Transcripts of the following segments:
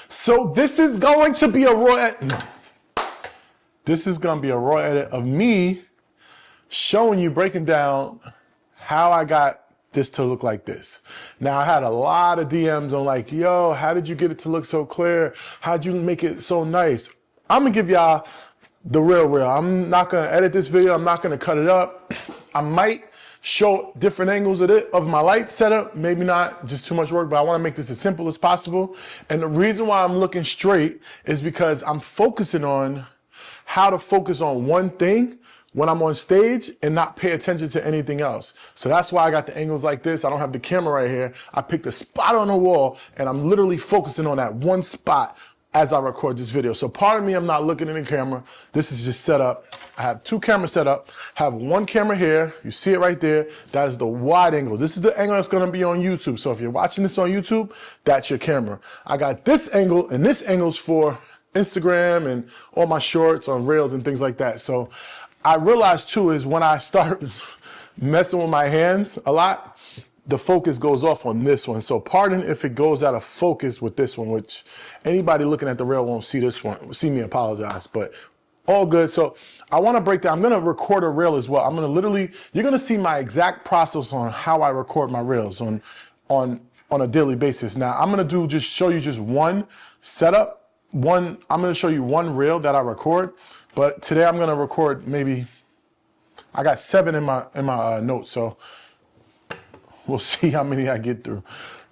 So this is going to be a raw This is going to be a raw edit of me showing you, breaking down how I got this to look like this. Now, I had a lot of DMs on like, yo, how did you get it to look so clear? How'd you make it so nice? I'm gonna give y'all the real. I'm not gonna edit this video. I'm not gonna cut it up. I might show different angles of my light setup. Maybe not, just too much work, but I wanna make this as simple as possible. And the reason why I'm looking straight is because I'm focusing on how to focus on one thing when I'm on stage and not pay attention to anything else. So that's why I got the angles like this. I don't have the camera right here. I picked a spot on the wall and I'm literally focusing on that one spot as I record this video. So pardon me, I'm not looking in the camera. This is just set up. I have two cameras set up. I have one camera here. You see it right there. That is the wide angle. This is the angle that's gonna be on YouTube. So if you're watching this on YouTube, that's your camera. I got this angle, and this angle's for Instagram and all my shorts on Reels and things like that. So I realized too is when I start messing with my hands a lot, the focus goes off on this one. So pardon if it goes out of focus with this one, which anybody looking at the reel won't see this one, see me apologize, but all good. So I want to break down, I'm going to record a reel as well. I'm going to literally, you're going to see my exact process on how I record my reels on a daily basis. Now I'm going to show you just one setup. I'm going to show you one reel that I record, but today I'm going to record maybe, I got 7 in my notes. So we'll see how many I get through.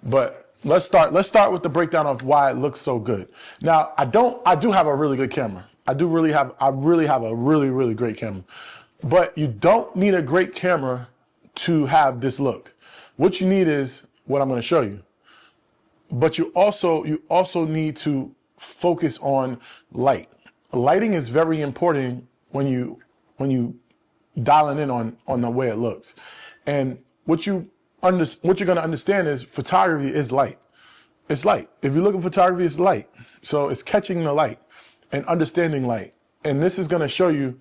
But let's start with the breakdown of why it looks so good. Now, I do have a really good camera. I really have a really great camera. But you don't need a great camera to have this look. What you need is what I'm going to show you. But you also need to focus on light. Lighting is very important when you dialing in on the way it looks. And what you're going to understand is photography is light. It's light. If you look at photography, it's light. So it's catching the light and understanding light. And this is going to show you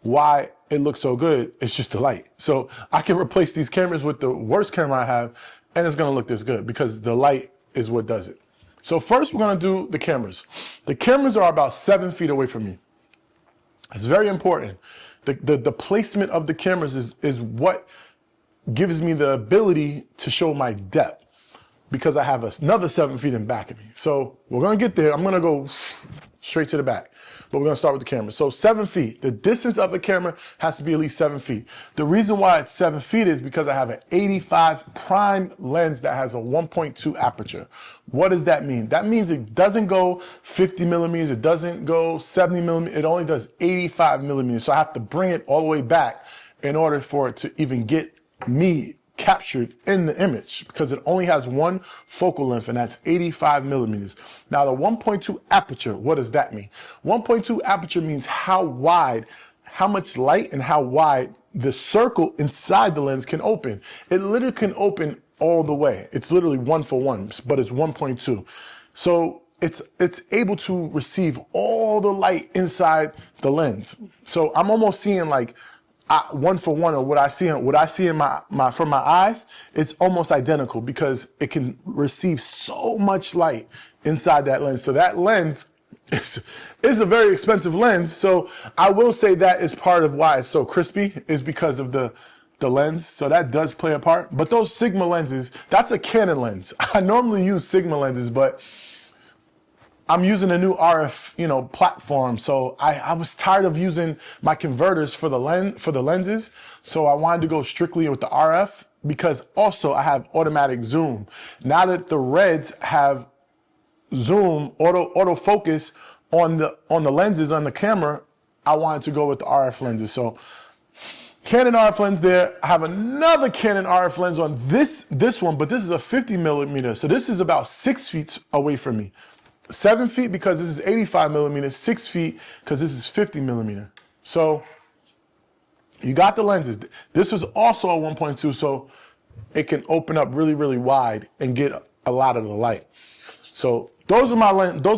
why it looks so good. It's just the light. So I can replace these cameras with the worst camera I have, and it's going to look this good because the light is what does it. So first we're going to do the cameras. The cameras are about 7 feet away from me. It's very important. The placement of the cameras is what gives me the ability to show my depth because I have another 7 feet in back of me. So we're going to get there. I'm going to go straight to the back, but we're going to start with the camera. So 7 feet, the distance of the camera has to be at least 7 feet. The reason why it's 7 feet is because I have an 85 prime lens that has a 1.2 aperture. What does that mean? That means it doesn't go 50 millimeters. It doesn't go 70 millimeters. It only does 85 millimeters. So I have to bring it all the way back in order for it to even get me captured in the image because it only has one focal length and that's 85 millimeters. Now the 1.2 aperture, what does that mean? 1.2 aperture means how wide, how much light and how wide the circle inside the lens can open. It literally can open all the way. It's literally 1-for-1, but it's 1.2. So it's able to receive all the light inside the lens. So I'm almost seeing like 1-for-1 or what I see in my from my eyes, it's almost identical because it can receive so much light inside that lens. So that lens is a very expensive lens. So I will say that is part of why it's so crispy is because of the lens. So that does play a part. But those Sigma lenses, that's a Canon lens. I normally use Sigma lenses, but I'm using a new RF, platform. So I was tired of using my converters for the lenses. So I wanted to go strictly with the RF because also I have automatic zoom. Now that the Reds have zoom, autofocus on the lenses on the camera, I wanted to go with the RF lenses. So Canon RF lens there. I have another Canon RF lens on this one, but this is a 50 millimeter. So this is about 6 feet away from me. 7 feet because this is 85 millimeters, 6 feet because this is 50 millimeter. So you got the lenses. This was also a 1.2, so it can open up really, really wide and get a lot of the light. So those are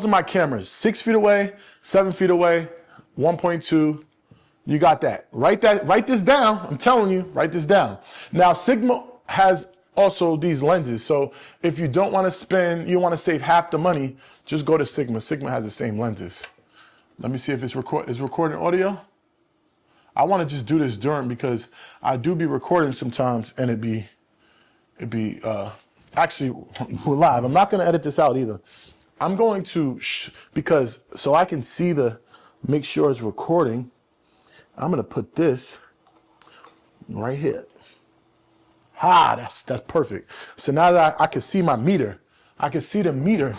my cameras. 6 feet away, 7 feet away, 1.2. You got that. Write this down. I'm telling you, write this down. Now Sigma has also these lenses. So if you don't want to spend, you want to save half the money, just go to Sigma. Sigma has the same lenses. Let me see if it's recording audio. I want to just do this during, because I do be recording sometimes, and it'd be actually, we're live. I'm not going to edit this out either. I'm going to, because so I can see make sure it's recording, I'm going to put this right here. That's perfect. So now that I can see my meter, I can see the meter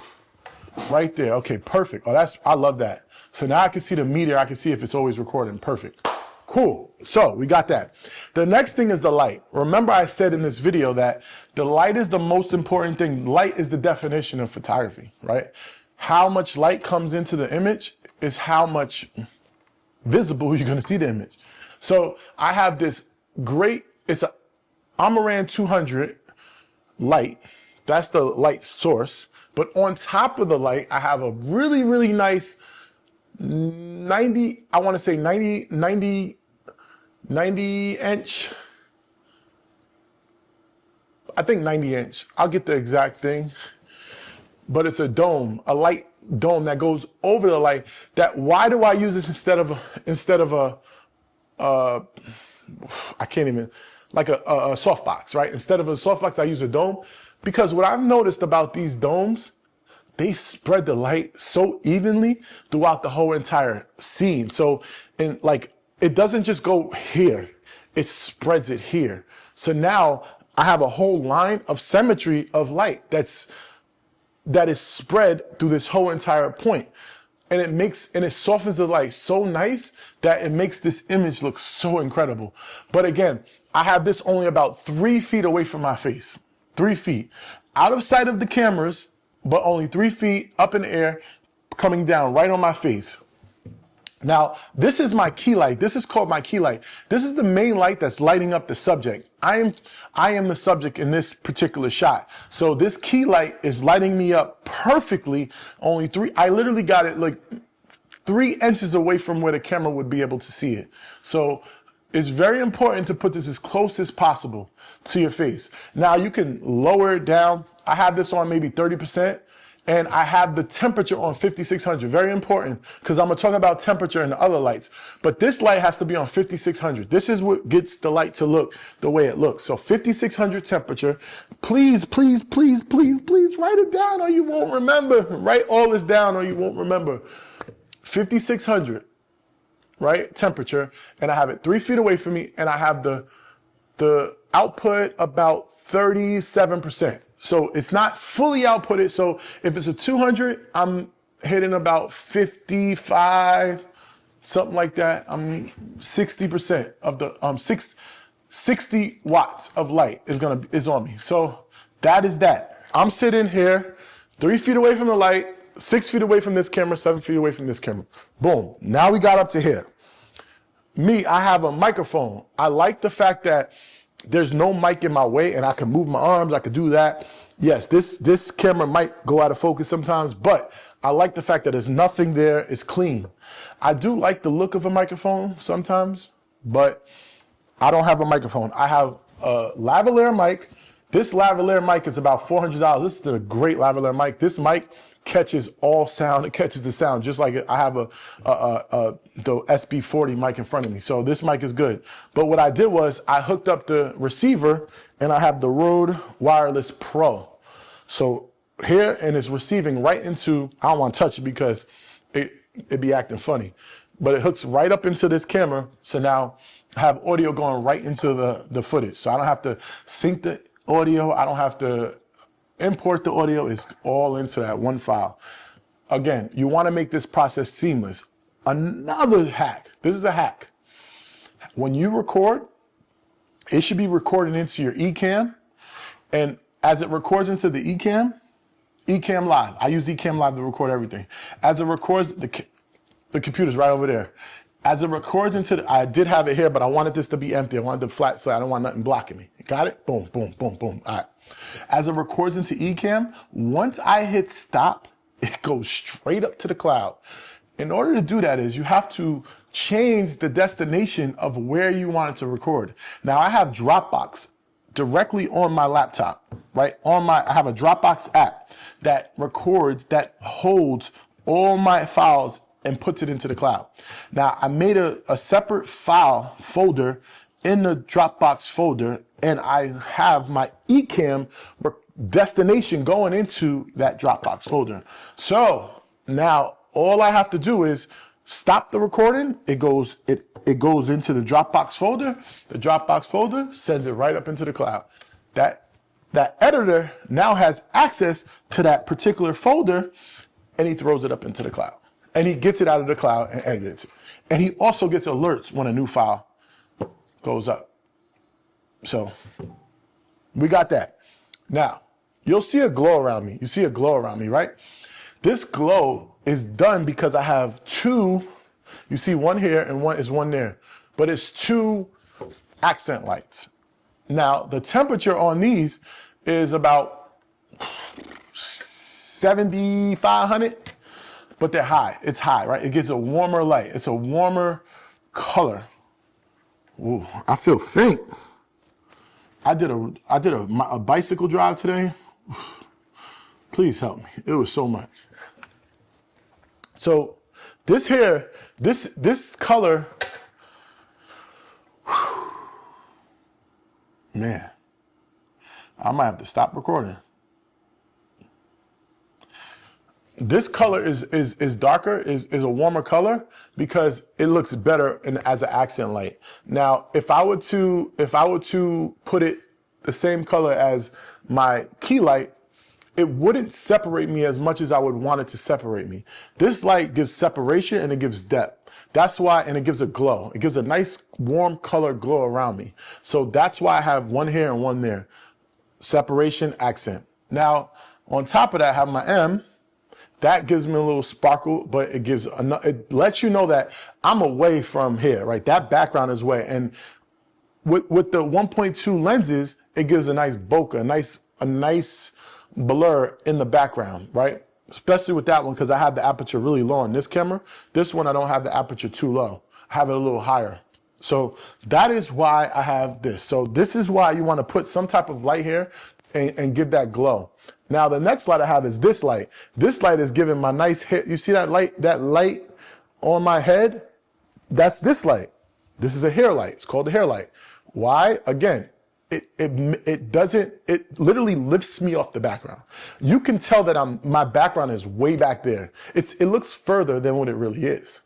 right there. Okay, perfect. Oh, I love that. So now I can see the meter. I can see if it's always recording. Perfect. Cool. So we got that. The next thing is the light. Remember I said in this video that the light is the most important thing. Light is the definition of photography, right? How much light comes into the image is how much visible you're going to see the image. So I have this great, it's a Amaran 200 light. That's the light source. But on top of the light, I have a really, really nice 90 inch. I think 90 inch. I'll get the exact thing. But it's a dome, a light dome that goes over the light. Why do I use this instead of I can't even, like a softbox, right? Instead of a softbox, I use a dome, because what I've noticed about these domes, they spread the light so evenly throughout the whole entire scene. So it doesn't just go here, it spreads it here. So now I have a whole line of symmetry of light that is spread through this whole entire point. And it softens the light so nice that it makes this image look so incredible. But again, I have this only about 3 feet away from my face. 3 feet. Out of sight of the cameras, but only 3 feet up in the air, coming down right on my face. Now, this is my key light. This is called my key light. This is the main light that's lighting up the subject. I am the subject in this particular shot. So this key light is lighting me up perfectly. I literally got it like 3 inches away from where the camera would be able to see it. So it's very important to put this as close as possible to your face. Now you can lower it down. I have this on maybe 30%. And I have the temperature on 5600, very important, because I'm gonna talk about temperature in the other lights. But this light has to be on 5600. This is what gets the light to look the way it looks. So 5600 temperature. Please, please, please, please, please write it down or you won't remember. Write all this down or you won't remember. 5600, right, temperature. And I have it 3 feet away from me, and I have the output about 37%. So it's not fully outputted. So if it's a 200, I'm hitting about 55, something like that. I'm 60% of the 60 watts of light is on me. So that is that. I'm sitting here 3 feet away from the light, 6 feet away from this camera, 7 feet away from this camera. Boom. Now we got up to here. I have a microphone. I like the fact that there's no mic in my way and I can move my arms, I could do that. Yes, this camera might go out of focus sometimes, but I like the fact that there's nothing there, it's clean. I do like the look of a microphone sometimes, but I don't have a microphone. I have a lavalier mic. This lavalier mic is about $400. This is a great lavalier mic. This mic catches all sound. It catches the sound just like I have the SB40 mic in front of me. So this mic is good. But what I did was I hooked up the receiver and I have the Rode Wireless Pro. So here, and it's receiving right into, I don't want to touch it because it'd be acting funny, but it hooks right up into this camera. So now I have audio going right into the footage. So I don't have to sync the audio. I don't have to import the audio. It's all into that one file. Again, you want to make this process seamless. Another hack. This is a hack. When you record, it should be recorded into your Ecamm. And as it records into the Ecamm Live. I use Ecamm Live to record everything. As it records, the computer's right over there. As it records I did have it here, but I wanted this to be empty. I wanted the flat so I don't want nothing blocking me. Got it? Boom, boom, boom, boom. All right. As it records into Ecamm, once I hit stop, it goes straight up to the cloud. In order to do that is you have to change the destination of where you want it to record. Now I have Dropbox directly on my laptop, right? I have a Dropbox app that records, that holds all my files and puts it into the cloud. Now, I made a separate file folder in the Dropbox folder, and I have my Ecamm destination going into that Dropbox folder. So now all I have to do is stop the recording. It goes into the Dropbox folder. The Dropbox folder sends it right up into the cloud. That editor now has access to that particular folder, and he throws it up into the cloud. And he gets it out of the cloud and edits it. And he also gets alerts when a new file goes up. So we got that. Now, you'll see a glow around me. You see a glow around me, right? This glow is done because I have two, you see one here and one there, but it's two accent lights. Now, the temperature on these is about 7,500, but they're high. It's high, right? It gives a warmer light. It's a warmer color. Ooh, I feel faint. I did a bicycle drive today. Please help me. It was so much. So this here, this color, man, I might have to stop recording. This color is darker, is a warmer color because it looks better as an accent light. Now, if I were to put it the same color as my key light, it wouldn't separate me as much as I would want it to separate me. This light gives separation and it gives depth. That's why, and it gives a glow. It gives a nice warm color glow around me. So that's why I have one here and one there. Separation, accent. Now, on top of that, I have my M. That gives me a little sparkle, but it lets you know that I'm away from here, right? That background is away. And with the 1.2 lenses, it gives a nice bokeh, a nice blur in the background, right? Especially with that one, because I have the aperture really low on this camera. This one, I don't have the aperture too low. I have it a little higher. So that is why I have this. So this is why you want to put some type of light here and give that glow. Now, the next light I have is this light. This light is giving my nice hit. You see that light on my head? That's this light. This is a hair light. It's called the hair light. Why? Again, it literally lifts me off the background. You can tell that my background is way back there. It looks further than what it really is.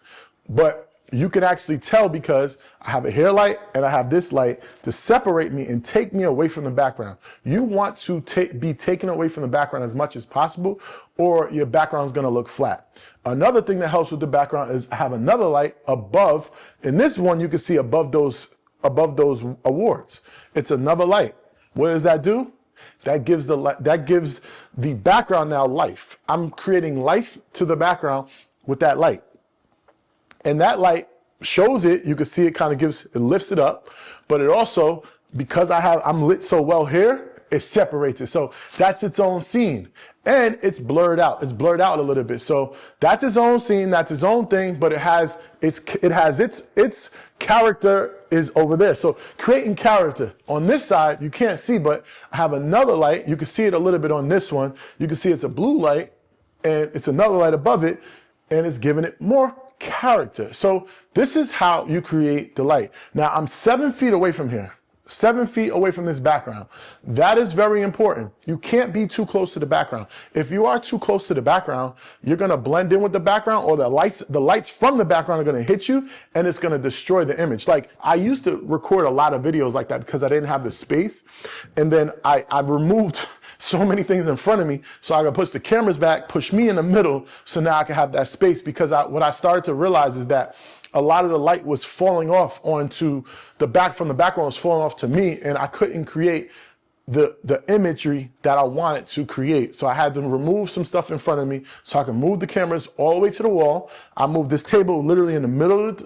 But you can actually tell because I have a hair light and I have this light to separate me and take me away from the background. You want to be taken away from the background as much as possible, or your background is going to look flat. Another thing that helps with the background is I have another light above. In this one, you can see above those awards. It's another light. What does that do? That gives the background now life. I'm creating life to the background with that light. And that light shows it, you can see it it lifts it up, but it also, because I'm lit so well here, it separates it. So that's its own scene. And it's blurred out. It's blurred out a little bit. So that's its own scene, that's its own thing, but it has its character is over there. So creating character. On this side, you can't see, but I have another light. You can see it a little bit on this one. You can see it's a blue light, and it's another light above it, and it's giving it more character. So this is how you create the light. Now I'm 7 feet away from here, 7 feet away from this background. That is very important. You can't be too close to the background. If you are too close to the background, you're going to blend in with the background, or the lights from the background are going to hit you and it's going to destroy the image. Like, I used to record a lot of videos like that because I didn't have the space. And then I removed so many things in front of me, so I could push the cameras back, push me in the middle, so now I can have that space. Because what I started to realize is that a lot of the light was falling off onto from the background was falling off to me, and I couldn't create the imagery that I wanted to create. So I had to remove some stuff in front of me so I can move the cameras all the way to the wall. I moved this table literally in the middle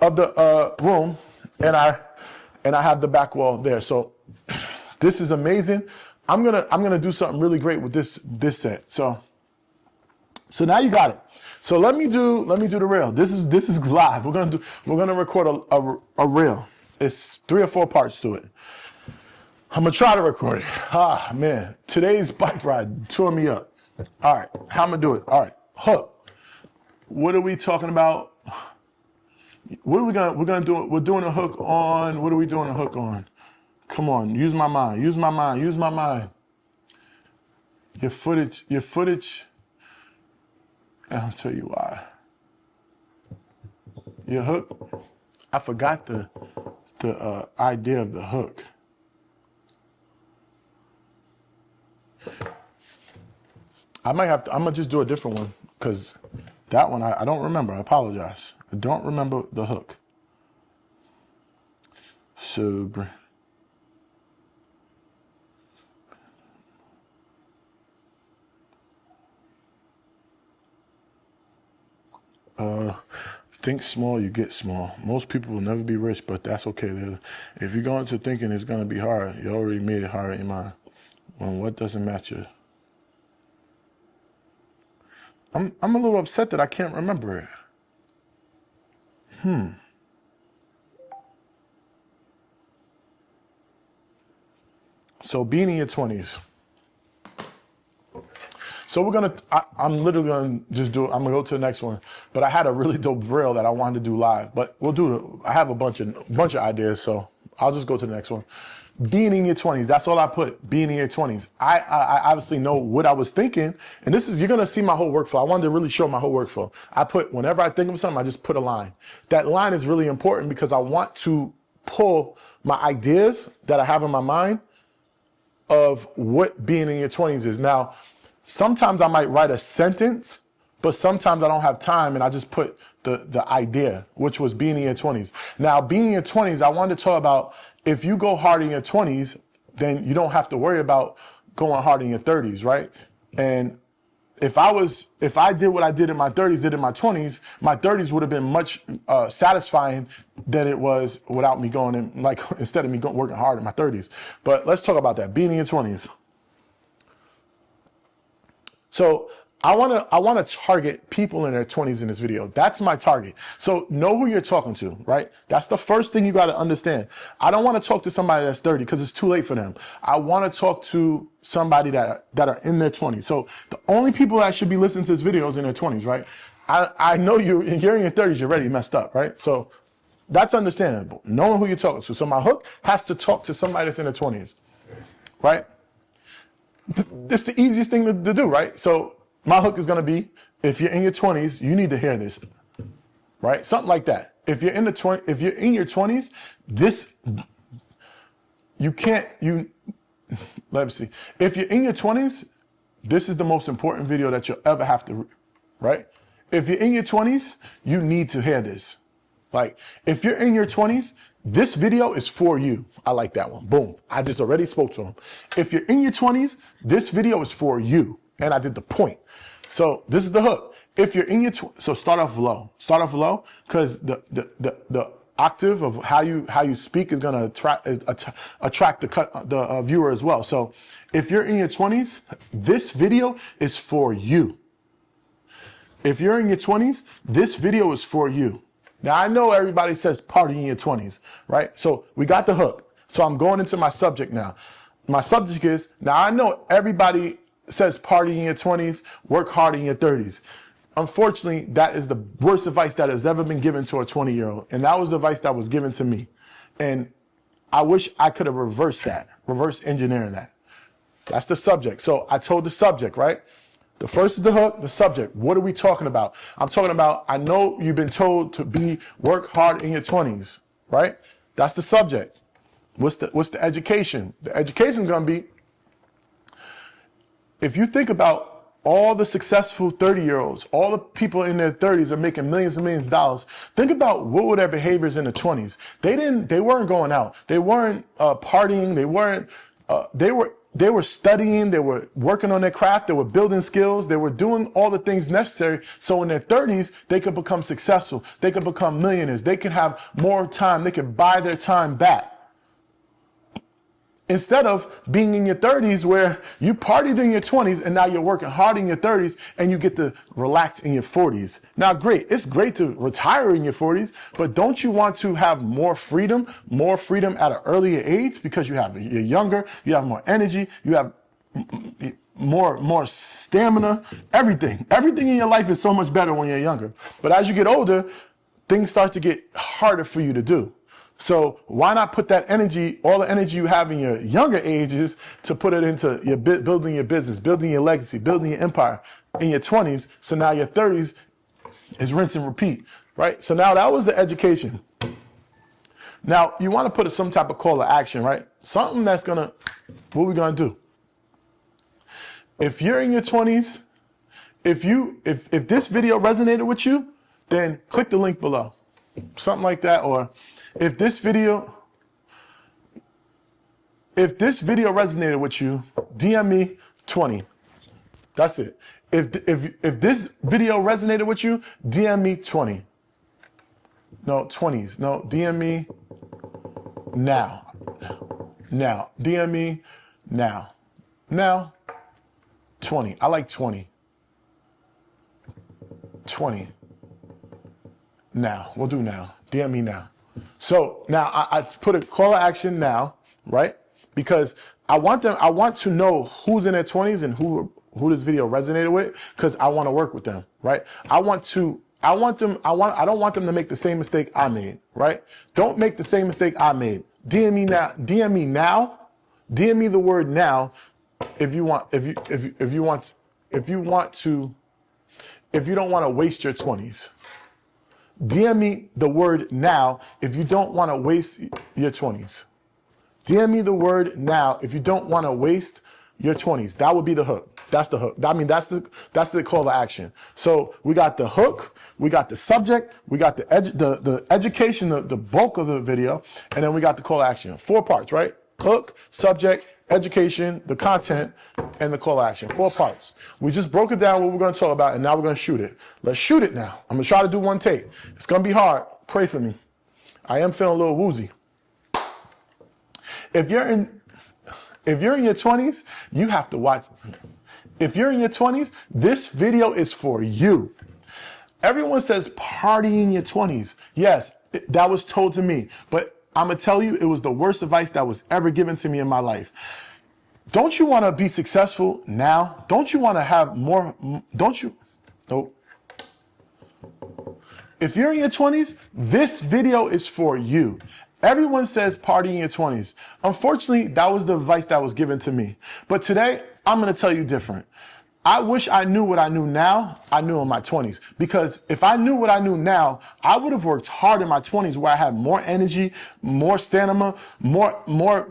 of the room, and I have the back wall there. So this is amazing. I'm gonna do something really great with this set. So now you got it. So let me do the reel. This is live. We're gonna record a reel. It's 3 or 4 parts to it. I'm gonna try to record it. Ah, man, today's bike ride tore me up. All right, how I'm gonna do it? All right, hook. What are we talking about? What are we're gonna do? We're doing a hook on, what are we doing a hook on? Come on, use my mind, use my mind, use my mind. Your footage, and I'll tell you why. Your hook, I forgot the idea of the hook. I'm gonna just do a different one because that one I don't remember. I apologize. I don't remember the hook. So, think small, you get small. Most people will never be rich, but that's okay. If you go into thinking it's gonna be hard, you already made it hard in your mind. When what doesn't match you. I'm a little upset that I can't remember it. So being in your 20s. So I'm literally gonna just I'm gonna go to the next one. But I had a really dope reel that I wanted to do live. But I have a bunch of ideas, so I'll just go to the next one. Being in your 20s, that's all I put, being in your 20s. I obviously know what I was thinking, and you're gonna see my whole workflow. I wanted to really show my whole workflow. I put, whenever I think of something, I just put a line. That line is really important because I want to pull my ideas that I have in my mind of what being in your 20s is. Now, sometimes I might write a sentence, but sometimes I don't have time and I just put the idea, which was being in your 20s. Now, being in your 20s, I wanted to talk about if you go hard in your 20s, then you don't have to worry about going hard in your 30s, right? And if I did what I did in my 30s, did in my 20s, my 30s would have been much satisfying than it was without me going in, like, instead of me working hard in my 30s. But let's talk about that, being in your 20s. So I wanna target people in their 20s in this video. That's my target. So know who you're talking to, right? That's the first thing you gotta understand. I don't wanna talk to somebody that's 30 because it's too late for them. I wanna talk to somebody that are in their 20s. So the only people that should be listening to this video is in their 20s, right? I know you're in your 30s, you're already messed up, right? So that's understandable, knowing who you're talking to. So my hook has to talk to somebody that's in their 20s, right? It's the easiest thing to do, right? So my hook is gonna be, if you're in your 20s, you need to hear this, right? Something like that. If you're in your 20s, let me see. If you're in your 20s, this is the most important video that you'll ever have to, right? If you're in your 20s, you need to hear this. Like, if you're in your 20s, this video is for you. I like that one. Boom. I just already spoke to him. If you're in your 20s, this video is for you. And I did the point. So this is the hook. If you're in your so start off low, because the octave of how you speak is gonna attract the viewer as well. So if you're in your 20s, this video is for you. If you're in your 20s, this video is for you. Now I know everybody says party in your 20s, right? So we got the hook. So I'm going into my subject now. My subject is, now I know everybody says party in your 20s, work hard in your 30s. Unfortunately, that is the worst advice that has ever been given to a 20-year-old. And that was the advice that was given to me. And I wish I could have reversed engineering that. That's the subject. So I told the subject, right? The first is the hook, the subject. What are we talking about? I'm talking about, I know you've been told to work hard in your 20s, right? That's the subject. What's the education? The education is gonna be, if you think about all the successful 30-year-olds, all the people in their 30s are making millions and millions of dollars. Think about what were their behaviors in the 20s. They weren't going out. They weren't partying. They were studying. They were working on their craft. They were building skills. They were doing all the things necessary. So in their 30s, they could become successful. They could become millionaires. They could have more time. They could buy their time back. Instead of being in your 30s where you partied in your 20s and now you're working hard in your 30s and you get to relax in your 40s. Now, great. It's great to retire in your 40s, but don't you want to have more freedom at an earlier age because you're younger, you have more energy, you have more stamina, everything in your life is so much better when you're younger. But as you get older, things start to get harder for you to do. So why not put that energy, all the energy you have in your younger ages, to put it into your building your business, building your legacy, building your empire in your 20s. So now your 30s is rinse and repeat, right? So now that was the education. Now you want to put some type of call to action, right? Something that's gonna, what we gonna do? If you're in your 20s, if this video resonated with you, then click the link below, something like that. Or if this video resonated with you, DM me 20. That's it. If this video resonated with you, DM me 20. No, 20s. No, DM me now. Now. DM me now. Now. 20. I like 20. 20. Now. We'll do now. DM me now. So now I put a call to action now, right? Because I want to know who's in their 20s and who this video resonated with, because I want to work with them, right? I don't want them to make the same mistake I made, right? Don't make the same mistake I made. DM me now. DM me now. DM me the word now if you don't want to waste your 20s. DM me the word now if you don't want to waste your 20s. DM me the word now if you don't want to waste your 20s. That would be the hook. That's the hook. I mean, that's the call to action. So we got the hook, we got the subject, we got the education, the bulk of the video, and then we got the call to action. 4 parts, right? Hook, subject, education, the content, and the call to action. 4 parts. We just broke it down what we're going to talk about, and now we're going to shoot it. Let's shoot it now. I'm going to try to do one take. It's going to be hard. Pray for me. I am feeling a little woozy. If you're in your 20s, you have to watch. If you're in your 20s, this video is for you. Everyone says party in your 20s. Yes, that was told to me, but I'm going to tell you, it was the worst advice that was ever given to me in my life. Don't you want to be successful now? Don't you want to have more? Don't you? Nope. If you're in your 20s, this video is for you. Everyone says party in your 20s. Unfortunately, that was the advice that was given to me. But today, I'm going to tell you different. I wish I knew what I knew now, I knew in my 20s. Because if I knew what I knew now, I would have worked hard in my 20s where I had more energy, more stamina, more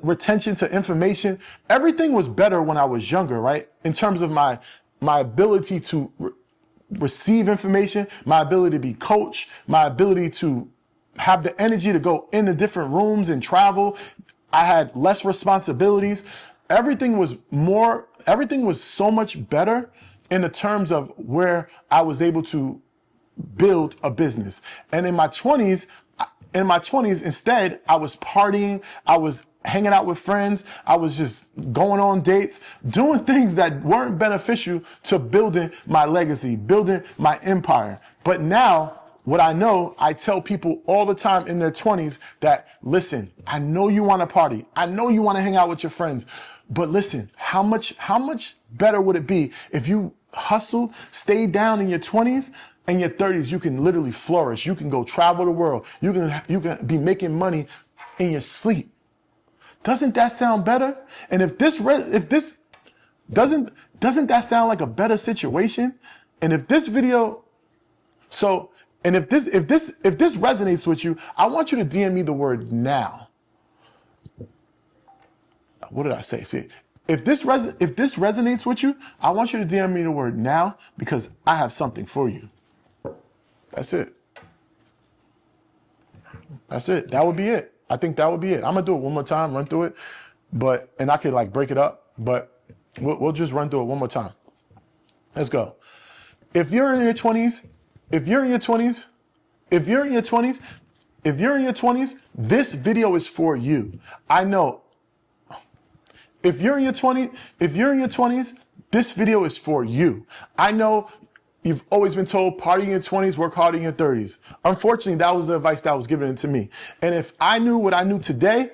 retention to information. Everything was better when I was younger, right? In terms of my ability to receive information, my ability to be coached, my ability to have the energy to go into different rooms and travel. I had less responsibilities. Everything was so much better in the terms of where I was able to build a business. And in my 20s, instead, I was partying, I was hanging out with friends, I was just going on dates, doing things that weren't beneficial to building my legacy, building my empire. But now, what I know, I tell people all the time in their 20s that, listen, I know you want to party. I know you want to hang out with your friends. But listen, how much better would it be if you hustle, stay down in your 20s, and your 30s, you can literally flourish. You can go travel the world. You can be making money in your sleep. Doesn't that sound better? And if this doesn't that sound like a better situation? And if this video, and if this resonates with you, I want you to DM me the word now. What did I say? See, if this resonates with you, I want you to DM me the word now, because I have something for you. That's it. That's it. That would be it. I think that would be it. I'm gonna do it one more time, run through it, and I could like break it up, but we'll just run through it one more time. Let's go. If you're in your 20s, this video is for you. I know if you're in your 20s, this video is for you. I know you've always been told party in your 20s, work hard in your 30s. Unfortunately, that was the advice that was given to me. And if I knew what I knew today,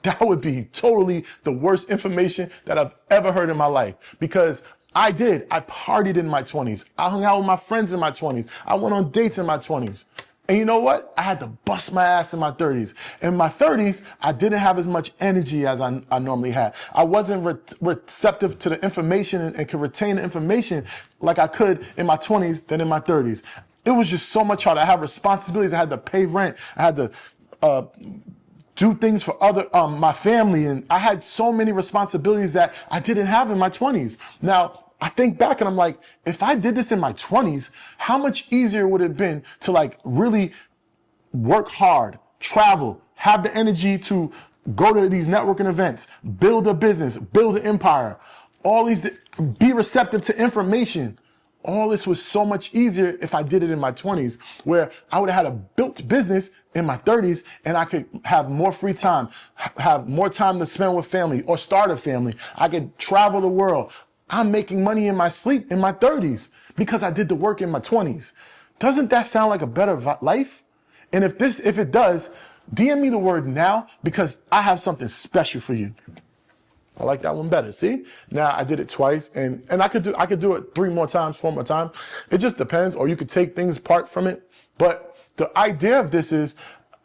that would be totally the worst information that I've ever heard in my life. Because I partied in my 20s. I hung out with my friends in my 20s. I went on dates in my 20s. And you know what? I had to bust my ass in my 30s. In my 30s, I didn't have as much energy as I normally had. I wasn't receptive to the information and could retain the information like I could in my 20s than in my 30s. It was just so much harder. I had responsibilities. I had to pay rent. I had to do things for my family. And I had so many responsibilities that I didn't have in my 20s. Now, I think back and I'm like, if I did this in my 20s, how much easier would it have been to like really work hard, travel, have the energy to go to these networking events, build a business, build an empire, be receptive to information. All this was so much easier if I did it in my 20s, where I would have had a built business in my 30s and I could have more free time, have more time to spend with family or start a family. I could travel the world. I'm making money in my sleep in my 30s because I did the work in my 20s. Doesn't that sound like a better life? And if it does, DM me the word now because I have something special for you. I like that one better. See? Now I did it twice and I could do it 3 more times, 4 more times. It just depends, or you could take things apart from it. But the idea of this is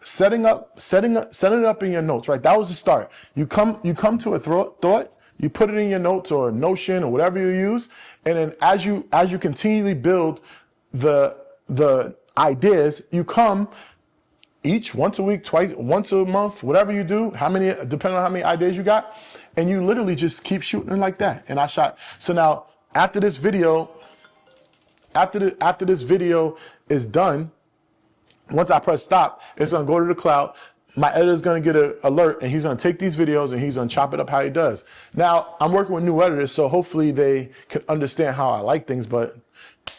setting it up in your notes, right? That was the start. You come to a thought, you put it in your notes or Notion or whatever you use, and then as you continually build the ideas, you come each once a week, twice, once a month, whatever you do, depending on how many ideas you got, and you literally just keep shooting like that. And I shot. So now after this video is done, once I press stop, it's gonna go to the cloud. My editor's gonna get an alert and he's gonna take these videos and he's gonna chop it up how he does. Now, I'm working with new editors, so hopefully they can understand how I like things, but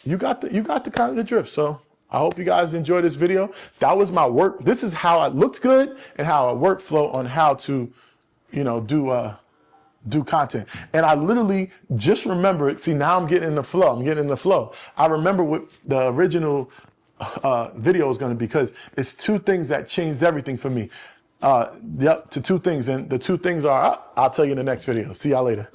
you got the kind of the drift. So I hope you guys enjoyed this video. That was my work. This is how it looked good and how I workflow on how to, do content. And I literally just remember it. See, now I'm getting in the flow. I remember what the original video is going to be, because it's 2 things that changed everything for me. To 2 things. And the 2 things are, I'll tell you in the next video. See y'all later.